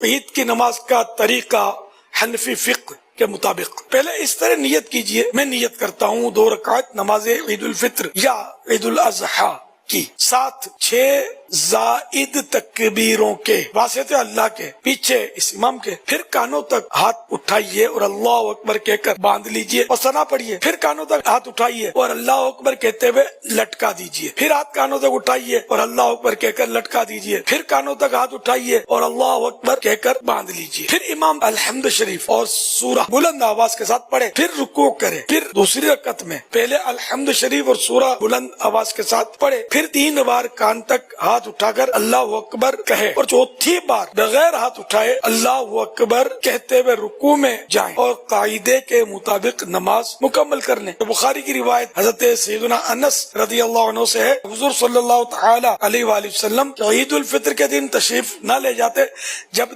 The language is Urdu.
عید کی نماز کا طریقہ حنفی فقہ کے مطابق، پہلے اس طرح نیت کیجئے، میں نیت کرتا ہوں 2 رکعت نماز عید الفطر یا عید الاضحیٰ کی، 7 6 زائد تکبیروں کے، واسطے اللہ کے، پیچھے اس امام کے، پھر کانوں تک ہاتھ اٹھائیے اور اللہ اکبر کہہ کر باندھ لیجئے اور ثنا پڑھیے، پھر کانوں تک ہاتھ اٹھائیے اور اللہ اکبر کہتے ہوئے لٹکا دیجئے، پھر ہاتھ کانوں تک اٹھائیے اور اللہ اکبر کہہ کر لٹکا دیجئے، پھر کانوں تک ہاتھ اٹھائیے اور اللہ اکبر کہہ کر باندھ لیجئے، پھر امام الحمد شریف اور سورہ بلند آواز کے ساتھ پڑھے، پھر رکوع کرے، پھر دوسری رکعت میں پہلے الحمد شریف اور سورہ بلند آواز کے ساتھ پڑھے، پھر 3 بار کان تک ہاتھ اٹھا کر اللہ اکبر کہے اور چوتھی بار بغیر ہاتھ اٹھائے اللہ اکبر کہتے ہوئے رکوع میں جائیں اور قاعدے کے مطابق نماز مکمل کر لیں۔ بخاری کی روایت حضرت سیدنا انس رضی اللہ عنہ سے ہے، حضور صلی اللہ تعالی علیہ وآلہ وسلم عید الفطر کے دن تشریف نہ لے جاتے، جب